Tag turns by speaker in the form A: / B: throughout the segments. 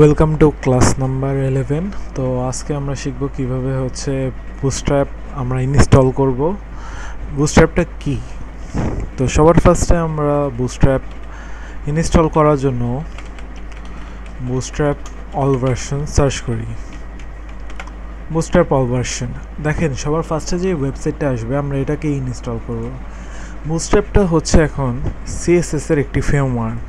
A: Welcome to class number 11। তো আজকে আমরা শিখব কিভাবে বুটস্ট্র্যাপ আমরা ইনস্টল করব। বুটস্ট্র্যাপটা কি? তো সবার ফার্স্টে আমরা বুটস্ট্র্যাপ ইনস্টল করার জন্য বুটস্ট্র্যাপ অল ভার্সন সার্চ করি। বুটস্ট্র্যাপ অল ভার্সন দেখেন, সবার ফার্স্টে যে ওয়েবসাইটটা আসবে আমরা এটাকে ইনস্টল করব। বুটস্ট্র্যাপটা হচ্ছে এখন সিএসএস এর একটি ফ্রেমওয়ার্ক।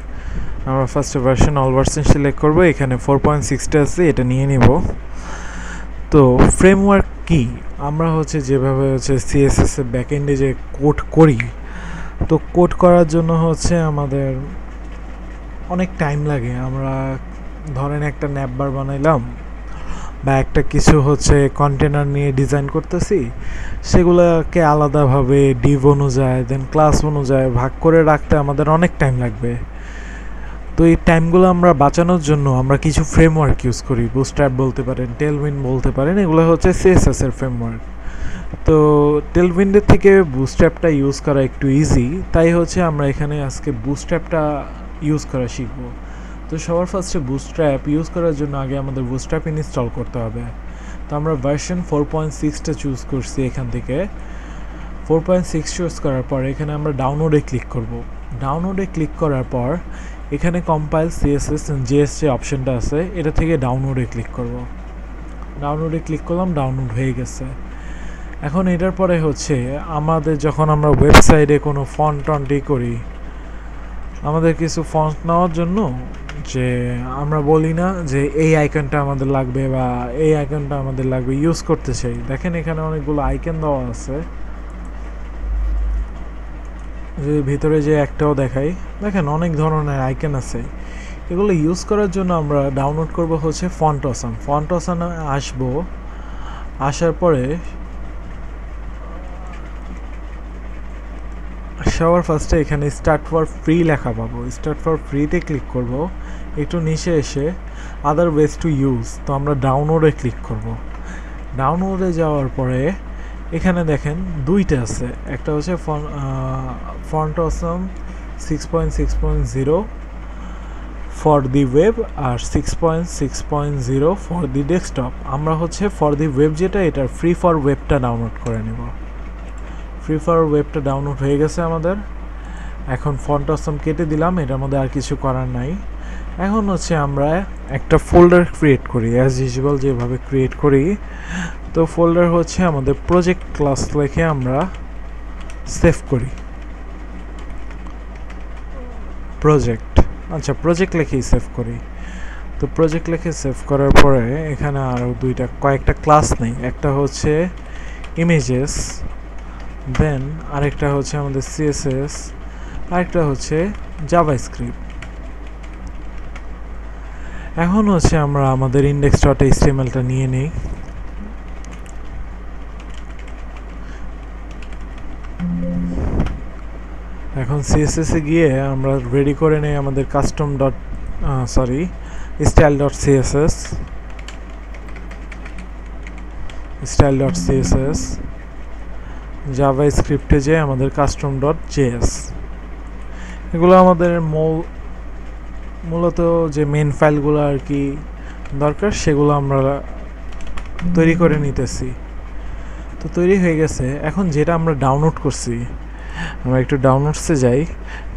A: আমরা ফার্স্টে ভার্সন অল ভার্সন সিলেক্ট করব, এখানে 4.6টা আছে, এটা নিয়ে নিব। তো ফ্রেমওয়ার্ক কি? আমরা যেভাবে সিএসএস এর ব্যাকএন্ডে যে কোড করি, তো কোড করার জন্য আমাদের অনেক টাইম লাগে। আমরা ধরেন একটা ন্যাপবার বানাইলাম বা একটা কিছু কন্টেনার নিয়ে ডিজাইন করতেছি, সেগুলোকে আলাদাভাবে ডিভ অনুযায়ী দেন ক্লাস অনুযায়ী ভাগ করে রাখতে আমাদের অনেক টাইম লাগবে। তো এই টাইমগুলো আমরা বাঁচানোর জন্য আমরা কিছু ফ্রেমওয়ার্ক ইউজ করি। বুটস্ট্র্যাপ বলতে পারেন, টেলউইন্ড বলতে পারেন, এগুলো সিএসএস এর ফ্রেমওয়ার্ক। তো টেলউইন্ডের থেকে বুটস্ট্র্যাপটা ইউজ করা একটু ইজি, তাই আমরা এখানে আজকে বুটস্ট্র্যাপটা ইউজ করা শিখব। তো সবার ফার্স্টে বুটস্ট্র্যাপ ইউজ করার জন্য আগে আমাদের বুটস্ট্র্যাপ ইনস্টল করতে হবে। তো আমরা ভার্সন 4.6টা চুজ করছি। এখান থেকে 4.6 চুজ করার পর এখানে আমরা ডাউনলোডে ক্লিক করব। ডাউনলোডে ক্লিক করার পর এখানে কম্পাইল সিএসএস জেএস যে অপশনটা আছে, এটা থেকে ডাউনলোডে ক্লিক করব। ডাউনলোডে ক্লিক করলাম, ডাউনলোড হয়ে গেছে। এখন এটার পরে আমাদের যখন আমরা ওয়েবসাইটে কোনো ফন্ট করি, আমাদের কিছু ফন্ট নেওয়ার জন্য যে আমরা বলি না যে এই আইকনটা আমাদের লাগবে বা এই আইকনটা আমাদের লাগবে, ইউজ করতে চাই। দেখেন এখানে অনেকগুলো আইকন দেওয়া আছে, যে ভিতরে যে একটাও দেখাই, দেখেন অনেক ধরনের আইকন আছে। এগুলো ইউজ করার জন্য আমরা ডাউনলোড করব ফন্ট অসাম। ফন্ট অসামে আসবো, আসার পরে সবার ফার্স্টে এখানে স্টার্ট ফর ফ্রি লেখা পাবো। স্টার্ট ফর ফ্রিতে ক্লিক করব। একটু নিচে এসে আদার ওয়েজ টু ইউজ, তো আমরা ডাউনলোডে ক্লিক করব। ডাউনলোডে যাওয়ার পরে এখানে দেখেন দুইটা আছে, একটা font awesome 6.6.0 for the web আর 6.6.0 ফর দি ডেস্কটপ। আমরা ফর দি ওয়েব যেটা, এটার ফ্রি ফর ওয়েবটা ডাউনলোড করে নেব। ফ্রি ফর ওয়েবটা ডাউনলোড হয়ে গেছে আমাদের। এখন ফন্ট অসাম কেটে দিলাম, এটার মধ্যে আর কিছু করার নাই। এখন আমরা একটা ফোল্ডার ক্রিয়েট করি, অ্যাজ ইউজুয়াল যেভাবে ক্রিয়েট করি। তো ফোল্ডার আমাদের প্রজেক্ট ক্লাস লিখে আমরা সেভ করি। প্রজেক্ট লিখেই সেভ করি। তো প্রজেক্ট লিখে সেভ করার পরে এখানে আরও কয়েকটা ক্লাস নেই। একটা ইমেজেস, দেন আরেকটা আমাদের সিএসএস, আরেকটা জাভাস্ক্রিপ্ট। এখন আমরা আমাদের index.htmlটা নিয়ে নেই। এখন সিএসএস এ গিয়ে আমরা রেডি করে নেই আমাদের style.css, জাভাস্ক্রিপ্টে যে আমাদের custom.js। এগুলো আমাদের মূলত যে মেন ফাইলগুলো আর কি দরকার, সেগুলো আমরা তৈরি করে নিতেছি। তো তৈরি হয়ে গেছে। এখন যেটা আমরা ডাউনলোড করছি, আমরা একটু ডাউনলোডসে যাই।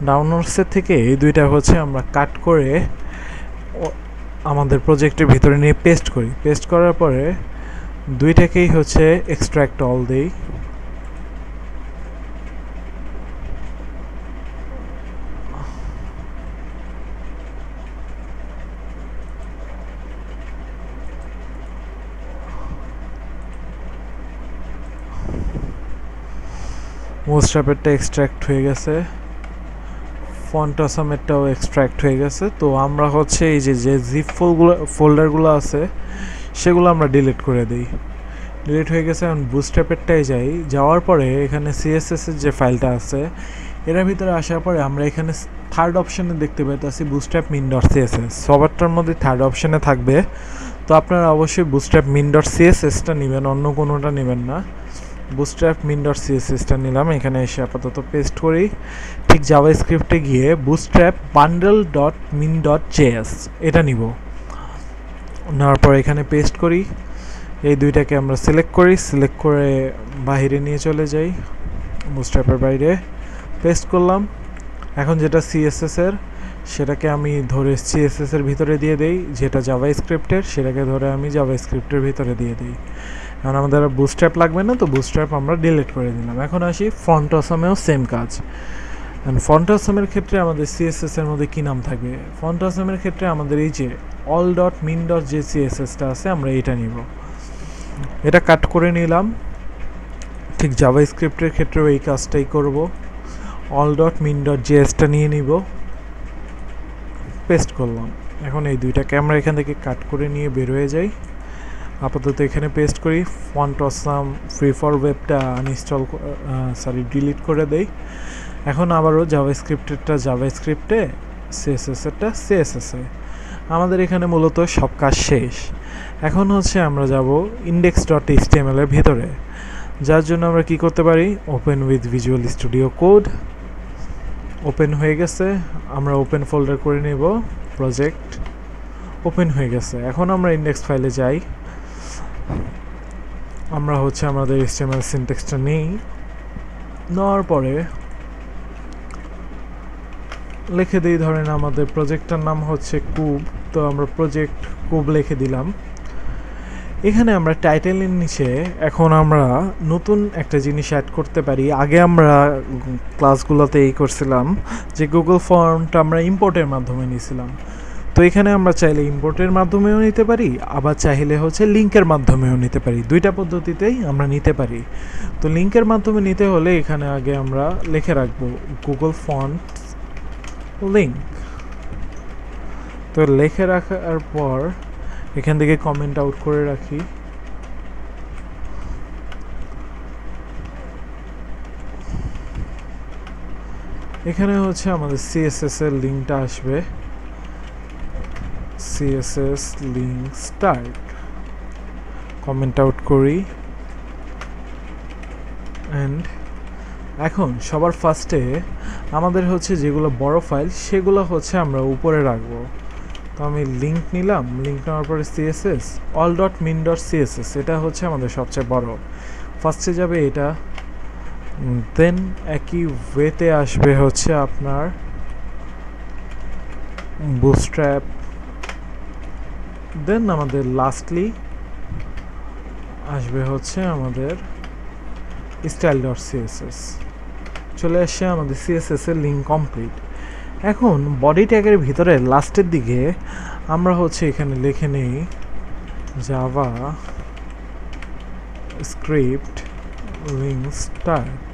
A: ডাউনলোডসের থেকে এই দুইটা আমরা কাট করে আমাদের প্রজেক্টের ভিতরে নিয়ে পেস্ট করি। পেস্ট করার পরে দুইটাকেই এক্সট্রাক্ট অল দেই। বুটস্ট্র্যাপেরটা এক্সট্রাক্ট হয়ে গেছে, ফন্ট অসামেরটাও এক্সট্রাক্ট হয়ে গেছে। তো আমরা এই যে জিপ ফোল্ডারগুলো আছে, সেগুলো আমরা ডিলিট করে দিই। ডিলিট হয়ে গেছে। এখন বুটস্ট্র্যাপেরটাই যাই। যাওয়ার পরে এখানে সিএসএস এর যে ফাইলটা আছে, এর ভিতরে আসার পরে আমরা এখানে থার্ড অপশানে দেখতে পাইতেছি বুটস্ট্র্যাপ min.css। সবারটার মধ্যে থার্ড অপশানে থাকবে। তো আপনারা অবশ্যই বুটস্ট্র্যাপ min.cssটা নেবেন, অন্য কোনোটা নেবেন না। বুটস্ট্র্যাপ min.cssটা নিলাম। এখানে এসে আপাতত পেস্ট করি। ঠিক জাভাস্ক্রিপ্টে গিয়ে বুটস্ট্র্যাপ bundle.min.js এটা নিব। নেওয়ার পর এখানে পেস্ট করি, এই দুইটাকে আমরা সিলেক্ট করি, সিলেক্ট করে বাইরে নিয়ে চলে যাই, বুটস্ট্র্যাপের বাইরে পেস্ট করলাম। এখন যেটা সিএসএস এর সেটাকে আমি ধরে সিএসএস এর ভিতরে দিয়ে দেই, যেটা জাভাস্ক্রিপ্টের সেটাকে ধরে আমি জাভাস্ক্রিপ্টের ভিতরে দিয়ে দিই। এখন আমাদের বুটস্ট্র্যাপ লাগবে না, তো বুটস্ট্র্যাপ আমরা ডিলিট করে দিলাম। এখন আসি ফন্ট অসামেও সেম কাজ। ফন্ট অসামের ক্ষেত্রে আমাদের সিএসএস এর মধ্যে কী নাম থাকবে? ফন্ট অসামের ক্ষেত্রে আমাদের এই যে অল ডট মিন ডট যে সিএসএসটা আছে আমরা এটা নিব, এটা কাট করে নিলাম। ঠিক জাভাস্ক্রিপ্টের ক্ষেত্রেও এই কাজটাই করব, অল ডট মিন ডট জেএসটা নিয়ে নিব, পেস্ট করলাম। এখন এই দুইটাকে আমরা এখান থেকে কাট করে নিয়ে বের হয়ে যাই, আপাতত এখানে পেস্ট করি। ফন্ট অসাম ফ্রি ফর ওয়েবটা আনইনস্টল ডিলিট করে দেই। এখন আবারও জাভাস্ক্রিপ্টেরটা জাভাস্ক্রিপ্টে, সিএসএসেরটা সিএসএসে। আমাদের এখানে মূলত সব কাজ শেষ। এখন হচ্ছে আমরা যাব ইন্ডেক্স ডট এইচটিএমএল এর ভিতরে, যার জন্য আমরা কি করতে পারি, open with visual studio code. Open হয়ে গেছে, আমরা ওপেন ফোল্ডার করে নেব, প্রজেক্ট ওপেন হয়ে গেছে। এখন আমরা ইন্ডেক্স ফাইলে যাই, আমরা হচ্ছে আমাদের এইচটিএমএল সিনট্যাক্সটা নেই, নেওয়ার পরে লিখে দিই, ধরেন আমাদের প্রজেক্টটার নাম হচ্ছে কুব, তো আমরা প্রজেক্ট কুব লিখে দিলাম। এখানে আমরা টাইটেলের নিচে এখন আমরা নতুন একটা জিনিস অ্যাড করতে পারি। আগে আমরা ক্লাসগুলোতে এই করছিলাম যে গুগল ফর্মটা আমরা ইম্পোর্টের মাধ্যমে নিয়েছিলাম, তো এখানে আমরা চাইলে ইম্পোর্টের মাধ্যমেও নিতে পারি, আবার চাইলে হচ্ছে লিঙ্কের মাধ্যমেও নিতে পারি। দুইটা পদ্ধতিতেই আমরা নিতে পারি। তো লিঙ্কের মাধ্যমে নিতে হলে এখানে আগে আমরা লিখে রাখবো গুগল ফন্টস লিঙ্ক। তো লিখে রাখার পর এখান থেকে কমেন্ট আউট করে রাখি। এখানে হচ্ছে আমাদের সিএসএস এর লিঙ্কটা আসবে, CSS link start, comment out করি। অ্যান্ড এখন সবার ফার্স্টে আমাদের হচ্ছে যেগুলো বড় ফাইল সেগুলো হচ্ছে আমরা উপরে রাখবো। তো আমি লিঙ্ক নিলাম, লিঙ্ক নেওয়ার পরে CSS all dot min dot CSS, এটা হচ্ছে আমাদের সবচেয়ে বড়, ফার্স্টে যাবে এটা। দেন একই ওয়েতে আসবে হচ্ছে আপনার বুটস্ট্র্যাপ, দেন আমাদের লাস্টলি আসবে হচ্ছে আমাদের স্টাইল ডট সিএসএস। চলে আসছে আমাদের সিএসএস এর লিঙ্ক কমপ্লিট। এখন বডি ট্যাগের ভিতরে লাস্টের দিকে আমরা হচ্ছে এখানে লিখে নেই JavaScript link start,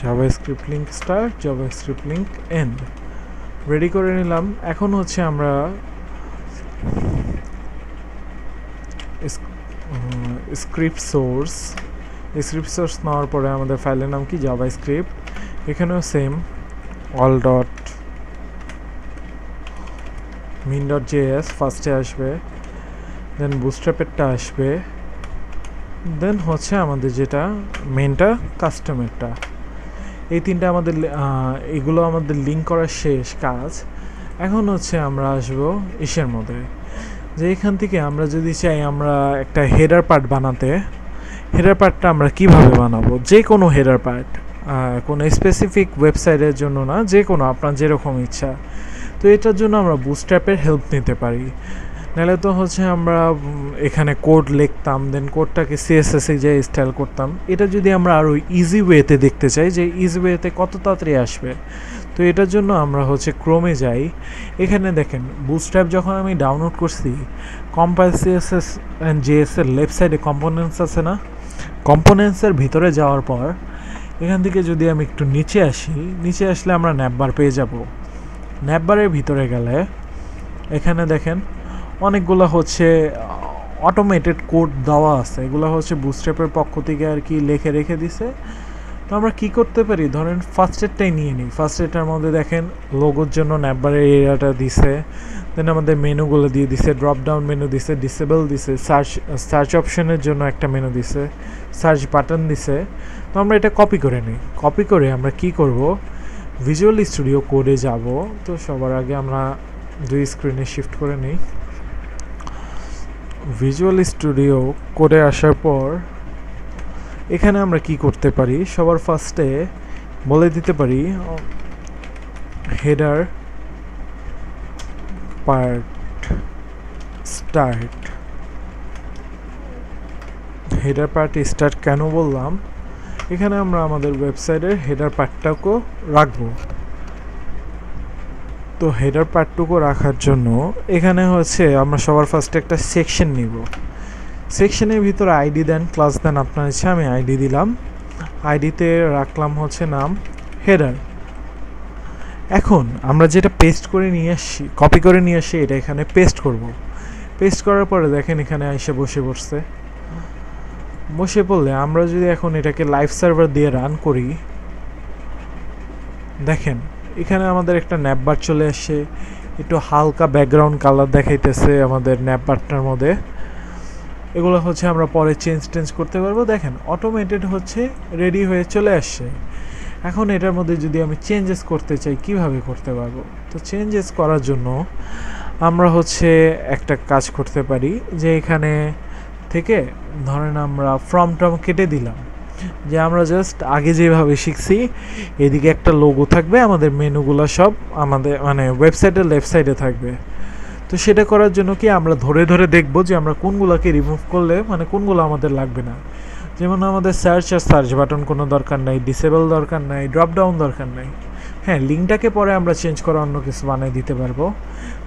A: JavaScript link start, JavaScript link end, ready করে নিলাম। এখন হচ্ছে আমরা স্ক্রিপ্ট সোর্স নেওয়ার পরে আমাদের ফাইলের নাম কি, জাভাস্ক্রিপ্ট। এখানেও same all dot min dot JS ফার্স্টে আসবে, দেন বুটস্ট্র্যাপেরটা আসবে, দেন হচ্ছে আমাদের যেটা মেনটা কাস্টমারটা। এই তিনটা আমাদের এগুলো আমাদের লিঙ্ক করা শেষ কাজ। এখন হচ্ছে আমরা আসবো ইসের মধ্যে, যে এখান থেকে আমরা যদি চাই আমরা একটা হেডার পার্ট বানাতে, হেডার পার্টটা আমরা কিভাবে বানাবো, যে কোনো হেডার পার্ট, কোনো স্পেসিফিক ওয়েবসাইটের জন্য না, যে কোনো আপনার যেরকম ইচ্ছা। তো এটার জন্য আমরা বুটস্ট্র্যাপের হেল্প নিতে পারি, নাহলে তো হচ্ছে আমরা এখানে কোড লিখতাম, দেন কোডটাকে সিএসএসে যে স্টাইল করতাম। এটা যদি আমরা আরও ইজি ওয়েতে দেখতে চাই যে ইজি ওয়েতে কত তাড়াতাড়ি আসবে, তো এটার জন্য আমরা হচ্ছে ক্রোমে যাই। এখানে দেখেন বুটস্ট্র্যাপ যখন আমি ডাউনলোড করছি, কম্পাইল সিএসএস অ্যান্ড জেএসের লেফট সাইডে কম্পোনেন্টস আছে না, কম্পোনেন্টসের ভিতরে যাওয়ার পর এখান থেকে যদি আমি একটু নিচে আসি, নিচে আসলে আমরা ন্যাপবার পেয়ে যাব। ন্যাপবারের ভিতরে গেলে এখানে দেখেন অনেকগুলো হচ্ছে অটোমেটেড কোড দেওয়া আছে, এগুলো হচ্ছে বুটস্ট্র্যাপের পক্ষ থেকে আর কি লিখে রেখে দিছে। তো আমরা কী করতে পারি, ধরেন ফার্স্ট এডটাই নিয়ে নিই। ফার্স্ট এডটার মধ্যে দেখেন লোগোর জন্য ন্যাপবারের এরিয়াটা দিছে, দেন আমাদের মেনুগুলো দিয়ে দিছে, ড্রপ ডাউন মেনু দিছে, ডিসেবল দিছে, সার্চ অপশনের জন্য একটা মেনু দিছে, সার্চ বাটন দিছে। তো আমরা এটা কপি করে নিই, কপি করে আমরা কি করব, ভিজুয়াল স্টুডিও কোডে যাব। তো সবার আগে আমরা দুই স্ক্রিনে শিফট করে নিই। ভিজুয়াল স্টুডিও করে আসার পর এখানে আমরা কি করতে পারি, সবার ফার্স্টে বলে দিতে পারি header part start. Header part start কেন বললাম, এখানে আমরা আমাদের ওয়েবসাইটের হেডার পার্টটাকেও রাখবো। তো হেডার পার্টটুকু রাখার জন্য এখানে হচ্ছে আমরা সবার ফার্স্টে একটা সেকশন নিব। সেকশনের ভিতরে আইডি দেন, ক্লাস দেন আপনার ইচ্ছা। আমি আইডি দিলাম, আইডিতে রাখলাম হচ্ছে নাম হেডার। এখন আমরা যেটা পেস্ট করে নিয়ে আসছি, কপি করে নিয়ে আসি, এটা এখানে পেস্ট করব। পেস্ট করার পরে দেখেন এখানে এসে বসে পড়ছে। বসে পড়লে আমরা যদি এখন এটাকে লাইভ সার্ভার দিয়ে রান করি, দেখেন এখানে আমাদের একটা ন্যাপবার চলে আসছে, একটু হালকা ব্যাকগ্রাউন্ড কালার দেখাইতেছে আমাদের ন্যাপবারটার মধ্যে। এগুলো হচ্ছে আমরা পরে চেঞ্জ করতে পারবো। দেখেন অটোমেটেড হচ্ছে রেডি হয়ে চলে আসছে। এখন এটার মধ্যে যদি আমি চেঞ্জেস করতে চাই, কিভাবে করতে পারবো? তো চেঞ্জেস করার জন্য আমরা হচ্ছে একটা কাজ করতে পারি, যে এখানে থেকে ধরেন আমরা ফ্রম ট্রম কেটে দিলাম, যে আমরা জাস্ট আগে যেভাবে শিখছি এদিকে একটা লোগো থাকবে, আমাদের মেনুগুলো সব আমাদের মানে ওয়েবসাইটের লেফট সাইডে থাকবে। তো সেটা করার জন্য কি আমরা ধরে ধরে দেখবো যে আমরা কোনগুলোকে রিমুভ করলে মানে কোনগুলো আমাদের লাগবে না। যেমন আমাদের সার্চ বাটন কোনো দরকার নাই, ডিসেবল দরকার নাই, ড্রপ ডাউন দরকার নাই। হ্যাঁ, লিঙ্কটাকে পরে আমরা চেঞ্জ করে অন্য কিছু বানিয়ে দিতে পারবো।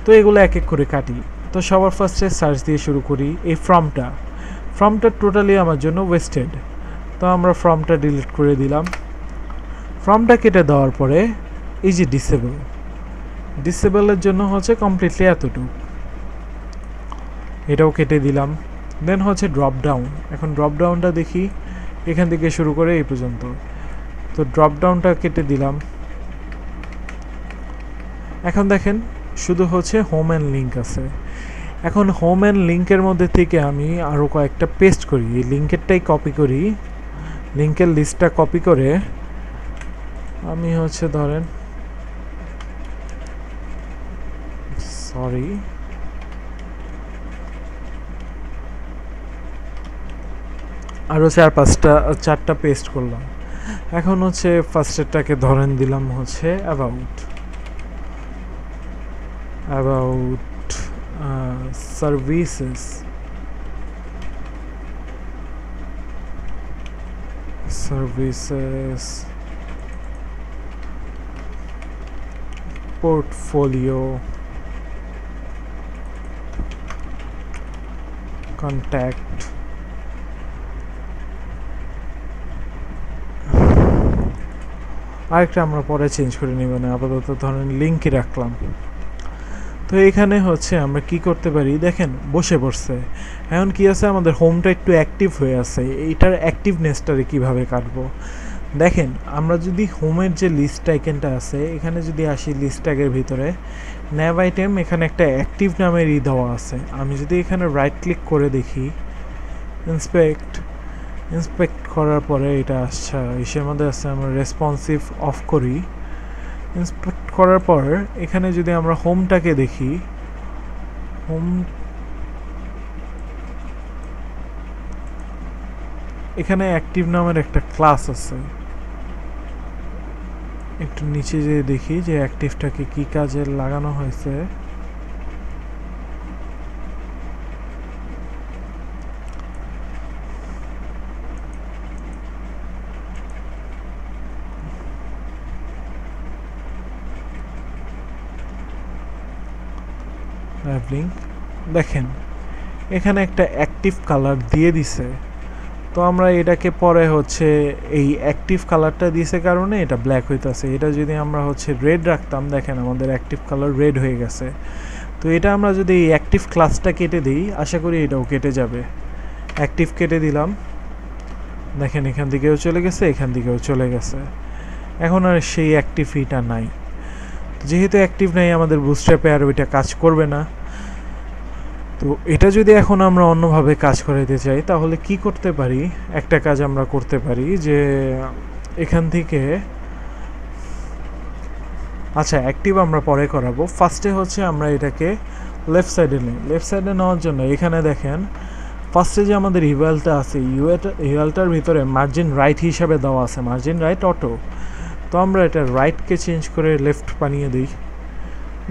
A: তো এগুলো এক এক করে কাটি। তো সবার ফার্স্টে সার্চ দিয়ে শুরু করি। এই ফর্মটা টোটালি আমার জন্য ওয়েস্টেড, তো আমরা ফর্মটা ডিলিট করে দিলাম। ফর্মটা কেটে দেওয়ার পরে এই যে ডিসেবলের জন্য হচ্ছে কমপ্লিটলি এতটুকু, এটাও কেটে দিলাম। দেন হচ্ছে ড্রপ ডাউন। এখন ড্রপ ডাউনটা দেখি এখান থেকে শুরু করে এই পর্যন্ত, তো ড্রপ ডাউনটা কেটে দিলাম। এখন দেখেন শুধু হচ্ছে হোম অ্যান্ড লিঙ্ক আছে। এখন হোম অ্যান্ড লিঙ্কের মধ্যে থেকে আমি আরও কয়েকটা পেস্ট করি, এই লিঙ্কেরটাই কপি করি। লিঙ্কের লিস্টটা কপি করে আমি হচ্ছে ধরেন আরও চারটা পেস্ট করলাম। এখন হচ্ছে ফার্স্টেরটাকে ধরেন দিলাম হচ্ছে অ্যাবাউট সার্ভিসেস portfolio contact আরেকটা আমরা পরে চেঞ্জ করে নিব না, আপাতত ধরেন লিঙ্কই রাখলাম। তো এখানে হচ্ছে আমরা কি করতে পারি, দেখেন বসে পড়ছে। এখন কি আছে, আমাদের হোমটা একটু অ্যাক্টিভ হয়ে আছে, এইটার অ্যাক্টিভনেসটারে কিভাবে কাটবো দেখেন। আমরা যদি হোমের যে লিস্ট আইকনটা আছে এখানে যদি আসি, লিস্ট ট্যাগের ভিতরে ন্যাভ আইটেম, এখানে একটা অ্যাক্টিভ নামের দেওয়া আছে। আমি যদি এখানে রাইট ক্লিক করে দেখি, ইন্সপেক্ট করার পরে এটা আচ্ছা ইসের মধ্যে আছে, আমরা রেসপন্সিভ অফ করি। ইন্সপেক্ট করার পর এখানে যদি আমরা হোমটাকে দেখি, এখানে অ্যাক্টিভ নামের একটা ক্লাস আছে। একটু নিচে যে দেখি যে অ্যাক্টিভটাকে কি কাজে লাগানো হয়েছে। দেখেন এখানে একটা অ্যাক্টিভ কালার দিয়ে দিছে। তো আমরা এটাকে পরে হচ্ছে এই অ্যাক্টিভ কালারটা দিয়েছে কারণে এটা ব্ল্যাক হইতেছে। এটা যদি আমরা হচ্ছে রেড রাখতাম, দেখেন আমাদের অ্যাক্টিভ কালার রেড হয়ে গেছে। তো এটা আমরা যদি এই অ্যাক্টিভ ক্লাসটা কেটে দিই, আশা করি এটাও কেটে যাবে। অ্যাক্টিভ কেটে দিলাম, দেখেন এখান থেকেও চলে গেছে, এখান থেকেও চলে গেছে। এখন আর সেই অ্যাক্টিভিটা নাই। যেহেতু অ্যাক্টিভ নাই, আমাদের বুটস্ট্র্যাপে আর ওইটা কাজ করবে না। তো এটা যদি এখন আমরা অন্যভাবে কাজ করাইতে চাই, তাহলে কি করতে পারি, একটা কাজ আমরা করতে পারি যে এখান থেকে আচ্ছা, অ্যাক্টিভ আমরা পরে করাবো। ফার্স্টে হচ্ছে আমরা এটাকে লেফট সাইডে নিই। লেফট সাইডে নেওয়ার জন্য এখানে দেখেন ফার্স্টে যে আমাদের ইভেলটা আছে, ইভেলটার ভিতরে মার্জিন রাইট হিসাবে দেওয়া আছে, মার্জিন রাইট অটো। তো আমরা এটা রাইটকে চেঞ্জ করে লেফট বানিয়ে দিই।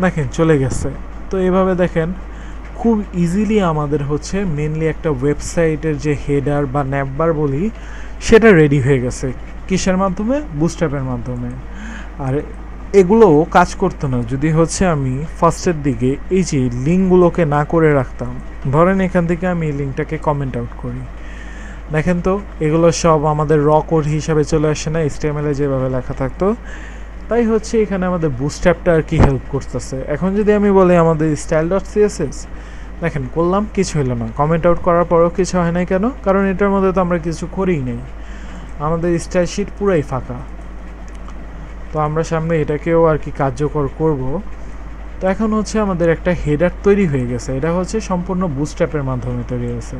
A: দেখেন চলে গেছে। তো এভাবে দেখেন খুব ইজিলি আমাদের হচ্ছে মেনলি একটা ওয়েবসাইটের যে হেডার বা ন্যাপবার বলি সেটা রেডি হয়ে গেছে। কিসের মাধ্যমে? বুটস্ট্র্যাপের মাধ্যমে। আর এগুলো কাজ করতো না যদি হচ্ছে আমি ফার্স্টের দিকে এই যে লিঙ্কগুলোকে না করে রাখতাম। ধরেন এখান থেকে আমি এই লিঙ্কটাকে কমেন্ট আউট করি, দেখেন তো এগুলো সব আমাদের র কোড হিসাবে চলে আসে না HTML এ যেভাবে লেখা থাকতো। তাই হচ্ছে এখানে আমাদের বুটস্ট্র্যাপটা আর কি হেল্প করতেছে। এখন যদি আমি বলি আমাদের style.css, দেখেন করলাম, কিছু হলো না। কমেন্ট আউট করার পরেও কিছু হয় নাই কেন? কারণ এটার মধ্যে তো আমরা কিছু করিই নেই, আমাদের স্টাইল শিট পুরাই ফাঁকা। তো আমরা সামনে এটাকেও আর কি কার্যকর করব। তো এখন হচ্ছে আমাদের একটা হেডার তৈরি হয়ে গেছে, এটা হচ্ছে সম্পূর্ণ বুটস্ট্র্যাপের মাধ্যমে তৈরি হয়েছে।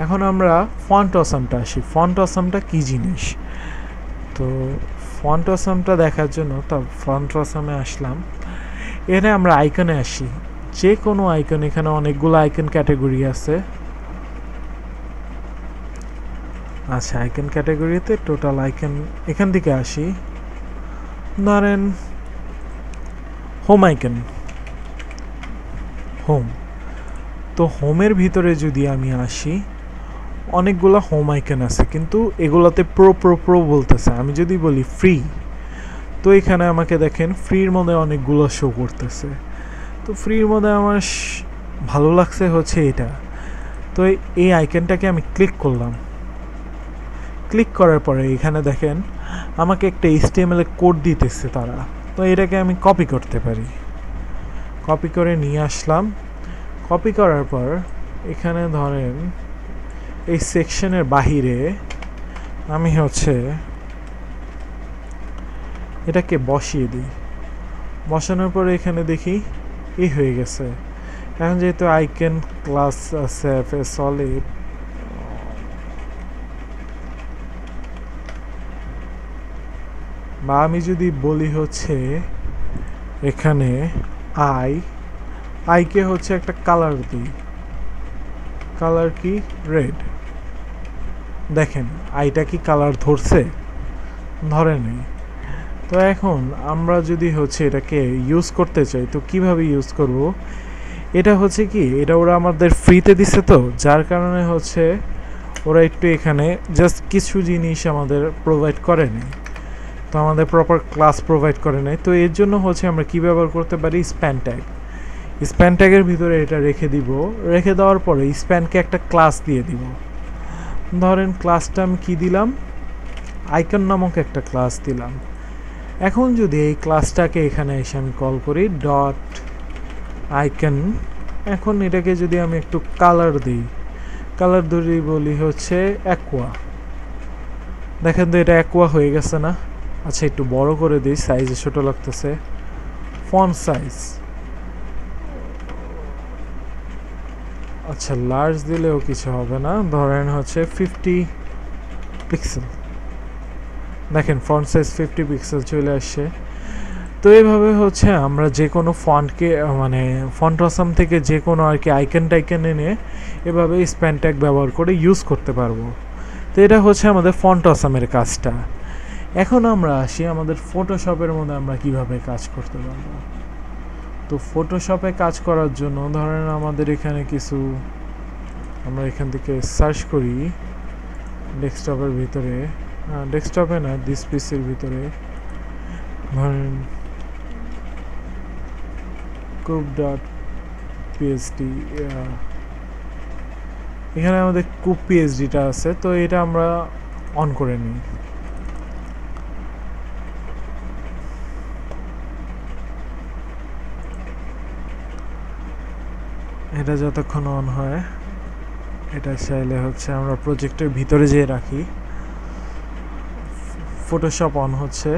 A: এখন আমরা ফন্ট অসামটা আসি। ফন্ট অসামটা কী জিনিস? তো ফন্ট অসামটা দেখার জন্য তা ফন্ট অসামে আসলাম। এখানে আমরা আইকনে আসি, যে কোনো আইকন। এখানে অনেকগুলো আইকন ক্যাটাগরি আছে। আচ্ছা, আইকন ক্যাটাগরিতে টোটাল আইকন এখান থেকে আসি। ধরেন হোম আইকন, হোম। তো হোমের ভিতরে যদি আমি আসি, অনেকগুলো হোম আইকন আছে, কিন্তু এগুলোতে প্রো প্রো প্রো বলতেছে। আমি যদি বলি ফ্রি, তো এখানে আমাকে দেখেন ফ্রির মধ্যে অনেকগুলো শো করতেছে। তো ফ্রির মধ্যে আমার ভালো লাগছে হচ্ছে এটা। তো এই আইকনটাকে আমি ক্লিক করলাম। ক্লিক করার পরে এখানে দেখেন আমাকে একটা HTML কোড দিতেছে তারা। তো এটাকে আমি কপি করতে পারি। কপি করে নিয়ে আসলাম। কপি করার পর এখানে ধরেন এই সেকশনের বাহিরে আমি হচ্ছে এটাকে বসিয়ে দিই। বসানোর পরে এখানে দেখি এই হয়ে গেছে। এখন যেহেতু আইকন ক্লাস আছে সলিড, বা আমি যদি বলি হচ্ছে এখানে আইকে হচ্ছে একটা কালার দিই। কালার কি? রেড। দেখেন আইটা কি কালার ধরছে? ধরে নেই। তো এখন আমরা যদি হচ্ছে এটাকে ইউজ করতে চাই, তো কিভাবে ইউজ করব? এটা হচ্ছে কি, এটা ওরা আমাদের ফ্রিতে দিছে, তো যার কারণে হচ্ছে ওরা একটু এখানে জাস্ট কিছু জিনিস আমাদের প্রোভাইড করে নেই। তো আমাদের প্রপার ক্লাস প্রোভাইড করে নেই। তো এর জন্য হচ্ছে আমরা কী ব্যবহার করতে পারি? Span tag. স্প্যান ট্যাগের ভিতরে এটা রেখে দিব। রেখে দেওয়ার পরে স্প্যানকে একটা ক্লাস দিয়ে দিব। ধরেন ক্লাসটা আমি কী দিলাম? আইকন নামক একটা ক্লাস দিলাম। এখন যদি এই ক্লাসটাকে এখানে এসে আমি কল করি ডট আইকন, এখন এটাকে যদি আমি একটু কালার দিই, কালার ধরি বলি হচ্ছে অ্যাকোয়া। দেখেন তো এটা অ্যাকোয়া হয়ে গেছে না? আচ্ছা একটু বড় করে দিই, সাইজে ছোটো লাগতেছে। ফন্ট সাইজ আচ্ছা লার্জ দিলেও কিছু হবে না, ধরেন হচ্ছে 50 পিক্সেল। দেখেন ফন্ট সাইজ 50 পিক্সেল চলে আসছে। তো এইভাবে হচ্ছে আমরা যে কোনো ফন্টকে মানে ফন্ট অসাম থেকে যে কোনো আর কি আইকন টাইকন এনে এভাবে স্প্যান ট্যাগ ব্যবহার করে ইউজ করতে পারবো। তো এটা হচ্ছে আমাদের ফন্ট অসামের কাজটা। এখন আমরা আসি আমাদের ফটোশপের মধ্যে আমরা কিভাবে কাজ করতে পারবো। তো ফটোশপে কাজ করার জন্য ধরেন আমাদের এখানে কিছু, আমরা এখান থেকে সার্চ করি ডেস্কটপের ভিতরে, ডেস্কটপে না দিস পিসির ভিতরে, ধরেন কুপ.phd, এখানে আমাদের কুপ পিএইচডিটা আছে। তো এটা আমরা অন করে নিই। এটা যতক্ষণ অন হয়, এটা চাইলে হচ্ছে আমরা প্রজেক্টের ভিতরে যেয়ে রাখি। ফটোশপ অন হচ্ছে।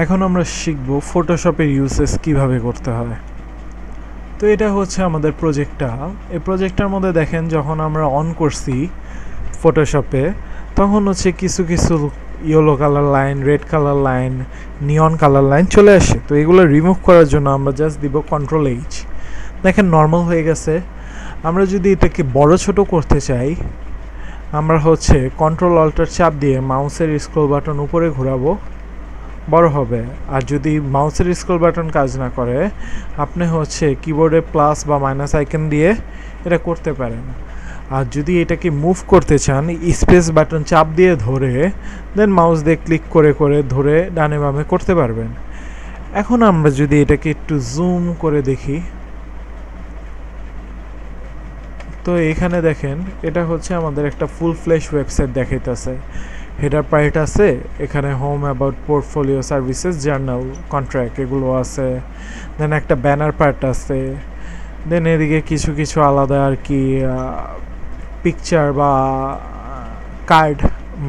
A: এখন আমরা শিখব ফটোশপের ইউসেজ কিভাবে করতে হয়। তো এটা হচ্ছে আমাদের প্রজেক্টটা। এই প্রজেক্টটার মধ্যে দেখেন যখন আমরা অন করছি ফটোশপে তখন হচ্ছে কিছু কিছু yellow colour line, red colour line, নিয়ন কালার লাইন চলে আসে। তো এগুলো রিমুভ করার জন্য আমরা জাস্ট দিব Ctrl+H। দেখেন নর্মাল হয়ে গেছে। আমরা যদি এটাকে বড় ছোট করতে চাই আমরা হচ্ছে Ctrl+Alt চাপ দিয়ে মাউসের স্ক্রল বাটন উপরে ঘোরাবো, বড় হবে। আর যদি মাউসের স্ক্রল বাটন কাজ না করে আপনি হচ্ছে কিবোর্ডে প্লাস বা মাইনাস আইকন দিয়ে এটা করতে পারেন। আর যদি এটাকে মুভ করতে চান স্পেস বাটন চাপ দিয়ে ধরে দেন মাউস দিয়ে ক্লিক করে করে ধরে ডানে বামে করতে পারবেন। এখন আমরা যদি এটাকে একটু জুম করে দেখি তো এখানে দেখেন এটা হচ্ছে আমাদের একটা ফুল ফ্লেশ ওয়েবসাইট দেখাইতেছে। হেডার পার্ট আছে, এখানে home, about, portfolio, services, journal, contract এগুলো আছে। দেন একটা ব্যানার পার্ট আছে। দেন এদিকে কিছু কিছু আলাদা আর কি পিকচার বা কার্ড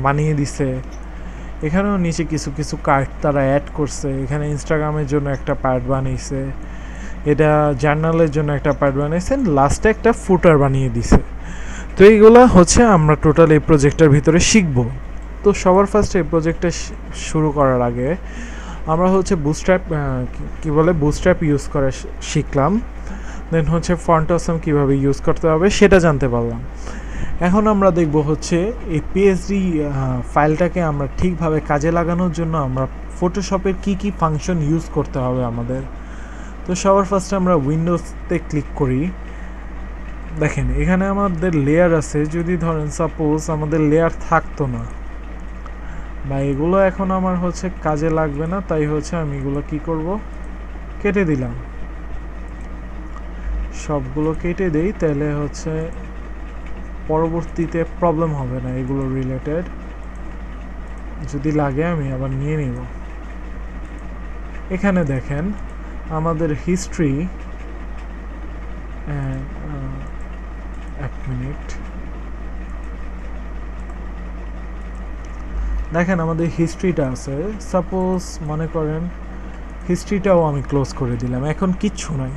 A: বানিয়ে দিছে। এখানেও নিচে কিছু কিছু কার্ড তারা অ্যাড করছে। এখানে ইনস্টাগ্রামের জন্য একটা পার্ট বানিয়েছে, এটা জার্নালের জন্য একটা পার্ট বানিয়েছে, লাস্টে একটা ফুটার বানিয়ে দিছে। তো এইগুলো হচ্ছে আমরা টোটাল এই প্রজেক্টের ভিতরে শিখব। তো সবার ফার্স্ট এই প্রজেক্টটা শুরু করার আগে আমরা হচ্ছে বুটস্ট্র্যাপ ইউজ করা শিখলাম। দেন হচ্ছে ফন্ট অসম কীভাবে ইউজ করতে হবে সেটা জানতে পারলাম। এখন আমরা দেখব হচ্ছে এই পিএসডি ফাইলটাকে আমরা ঠিকভাবে কাজে লাগানোর জন্য আমরা ফটোশপের কি কি ফাংশন ইউজ করতে হবে আমাদের। তো সবার ফার্স্টে আমরা উইন্ডোজতে ক্লিক করি। দেখেন এখানে আমাদের লেয়ার আছে। যদি ধরেন সাপোজ আমাদের লেয়ার থাকতো না বা এগুলো এখন আমার হচ্ছে কাজে লাগবে না, তাই হচ্ছে আমি এগুলো কি করব, কেটে দিলাম। সবগুলো কেটে দেই, তাহলে হচ্ছে পরবর্তীতে প্রবলেম হবে না এগুলো রিলেটেড। যদি লাগে আমি আবার নিয়ে নিব। এখানে দেখেন আমাদের হিস্ট্রি, এক মিনিট, দেখেন আমাদের হিস্ট্রিটা আছে। সাপোজ মনে করেন হিস্ট্রিটাও আমি ক্লোজ করে দিলাম, এখন কিচ্ছু নাই,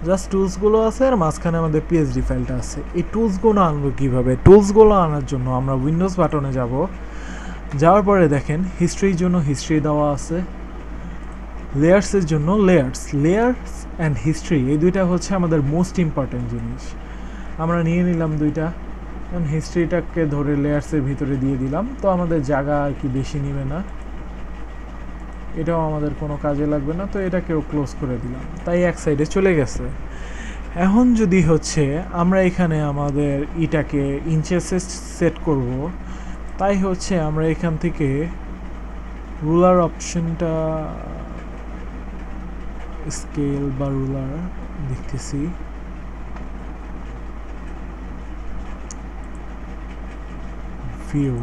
A: জাস্ট টুলসগুলো আছে আর মাঝখানে আমাদের পিএসডি ফাইলটা আছে। এই টুলসগুলো আনবো কীভাবে? টুলসগুলো আনার জন্য আমরা উইন্ডোজ বাটনে যাব। যাওয়ার পরে দেখেন হিস্ট্রির জন্য হিস্ট্রি দেওয়া আছে, লেয়ার্সের জন্য লেয়ার্স অ্যান্ড হিস্ট্রি, এই দুইটা হচ্ছে আমাদের মোস্ট ইম্পর্ট্যান্ট জিনিস। আমরা নিয়ে নিলাম দুইটা, হিস্ট্রিটাকে ধরে লেয়ার্সের ভিতরে দিয়ে দিলাম। তো আমাদের জায়গা আর কি বেশি নেবে না, এটাও আমাদের কোনো কাজে লাগবে না, তো এটাকেও ক্লোজ করে দিলাম। তাই এক সাইডে চলে গেছে। এখন যদি হচ্ছে আমরা এখানে আমাদের ইটাকে ইঞ্চেসে সেট করব, তাই হচ্ছে আমরা এখান থেকে রুলার অপশনটা, স্কেল বা রুলার দেখতেছি, ভিউ,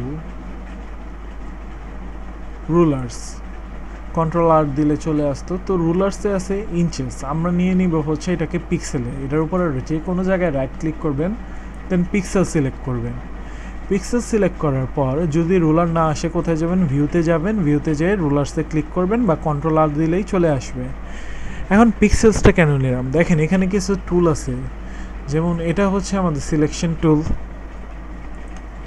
A: রুলার্স, Ctrl+R দিলে চলে আসতো। তো রুলার্সে আছে ইঞ্চেস, আমরা নিয়ে নিব হচ্ছে এটাকে পিক্সেলে। এটার উপরে যে কোনো জায়গায় রাইট ক্লিক করবেন, দেন পিক্সেল সিলেক্ট করবেন। পিক্সেল সিলেক্ট করার পর যদি রুলার না আসে কোথায় যাবেন? ভিউতে যাবেন, ভিউতে যেয়ে রুলার্সে ক্লিক করবেন বা Ctrl+R দিলেই চলে আসবে। এখন পিক্সেলসটা কেন নিলাম? দেখেন এখানে কিছু টুল আছে, যেমন এটা হচ্ছে আমাদের সিলেকশন টুল।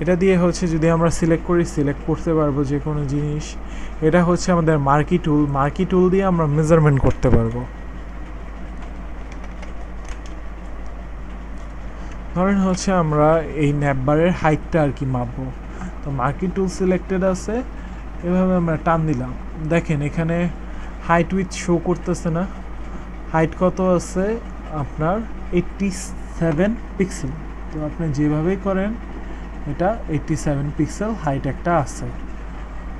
A: এটা দিয়ে হচ্ছে যদি আমরা সিলেক্ট করি সিলেক্ট করতে পারবো যে কোনো জিনিস। এটা হচ্ছে আমাদের মার্কি টুল দিয়ে আমরা মেজারমেন্ট করতে পারবো। ধরেন হচ্ছে আমরা এই ন্যাপবারের হাইটটা আর কি মাপবো, তো মার্কি টুল সিলেক্টেড আছে, এভাবে আমরা টান দিলাম। দেখেন এখানে হাইট উইথ শো করতেছে না, হাইট কত আছে আপনার 87 পিক্সেল। তো আপনি যেভাবেই করেন এটা 87 পিক্সেল হাইট একটা আছে,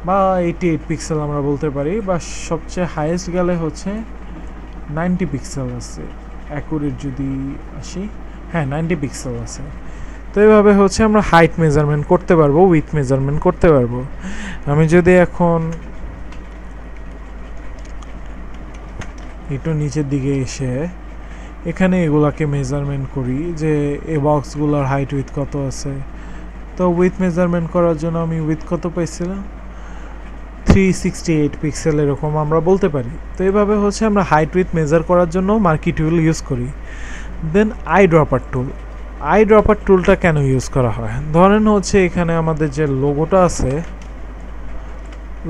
A: বা 88 পিক্সেল আমরা বলতে পারি, বা সবচেয়ে হাইয়েস্ট গেলে হচ্ছে 90 পিক্সেল আছে। অ্যাকুরেট যদি আসি, হ্যাঁ 90 পিক্সেল আছে। তো এইভাবে হচ্ছে আমরা হাইট মেজারমেন্ট করতে পারবো, উইথ মেজারমেন্ট করতে পারবো। আমি যদি এখন একটু নিচের দিকে এসে এখানে এগুলাকে মেজারমেন্ট করি যে এই বক্সগুলোর হাইট উইথ কত আছে, তো উইথ মেজারমেন্ট করার জন্য আমি উইথ কত পাইছিলাম 368 পিক্সেল এরকম আমরা বলতে পারি। তো এইভাবে হচ্ছে আমরা হাইট উইথ মেজার করার জন্য মার্কি টুল ইউজ করি। Then I dropper tool. I dropper টুলটা কেন ইউজ করা হয়? ধরেন হচ্ছে এখানে আমাদের যে লোগোটা আছে,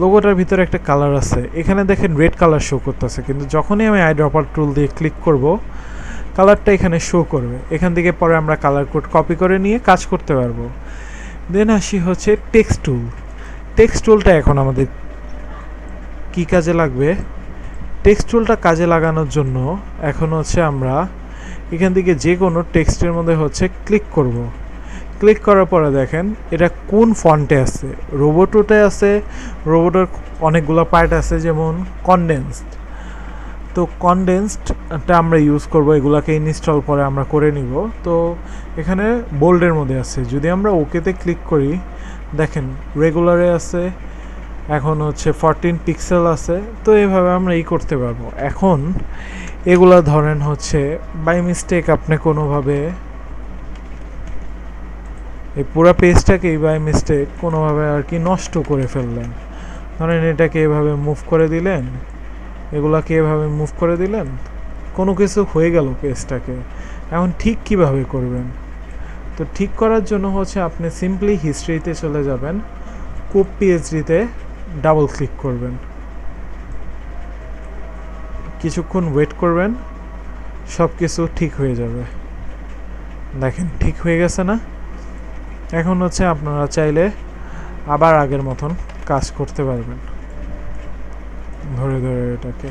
A: লোগোটার ভিতরে একটা কালার আছে, এখানে দেখেন রেড কালার শো করতেছে, কিন্তু যখনই আমি আই ড্রপার টুল দিয়ে ক্লিক করব কালারটা এখানে শো করবে। এখান থেকে পরে আমরা কালার কোড কপি করে নিয়ে কাজ করতে পারবো। দেন আসি হচ্ছে টেক্সট টুল। টেক্সট টুলটা এখন আমাদের কি কাজে লাগবে? টেক্সট টুলটা কাজে লাগানোর জন্য এখন হচ্ছে আমরা এখান থেকে যে কোনো টেক্সটের মধ্যে হচ্ছে ক্লিক করব। ক্লিক করার পরে দেখেন এটা কোন ফন্টে আছে। রোবোটোতে আছে, রোবোটের অনেকগুলো পার্ট আছে, যেমন কনডেন্সড। তো কনডেন্সডটা আমরা ইউজ করব, এগুলাকে ইনস্টল পরে আমরা করে নিব। তো এখানে বোল্ডের মধ্যে আছে, যদি আমরা ওকেতে ক্লিক করি দেখেন রেগুলারে আছে, এখন হচ্ছে 14 পিক্সেল আছে। তো এইভাবে আমরা করতে পারবো। এখন এগুলা ধরেন হচ্ছে বাই মিস্টেক আপনি কোনোভাবে এই পুরো পেজটাকেই বাই মিস্টেক কোনোভাবে আর কি নষ্ট করে ফেললেন। ধরেন এটাকে এভাবে মুভ করে দিলেন, এগুলাকে এভাবে মুভ করে দিলেন, কোনো কিছু হয়ে গেল পেজটাকে। এখন ঠিক কিভাবে করবেন? তো ঠিক করার জন্য হচ্ছে আপনি সিম্পলি হিস্ট্রিতে চলে যাবেন, কুপ পিএইচডিতে ডাবল ক্লিক করবেন, কিছুক্ষণ ওয়েট করবেন, সব কিছু ঠিক হয়ে যাবে। দেখেন ঠিক হয়ে গেছে না? এখন হচ্ছে আপনারা চাইলে আবার আগের মতন কাজ করতে পারবেন ধরে ধরে এটাকে।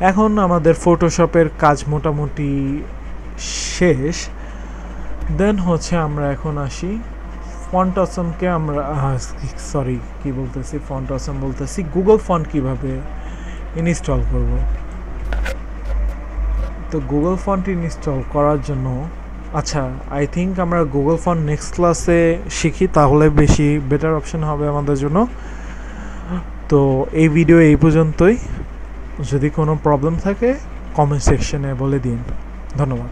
A: এখন আমাদের ফটোশপের কাজ মোটামুটি শেষ। দেন হচ্ছে আমরা এখন আসি ফন্ট অসমকে আমরা ফন্ট অসম বলতেছি গুগল ফন্ট কিভাবে ইনস্টল করব। তো গুগল ফন্ট ইনস্টল করার জন্য আই থিঙ্ক আমরা গুগল ফন্ট নেক্সট ক্লাসে শিখি, তাহলে বেশি বেটার অপশন হবে আমাদের জন্য। তো এই ভিডিও এই পর্যন্তই। যদি কোনো প্রবলেম থাকে কমেন্ট সেকশনে বলে দিন। ধন্যবাদ।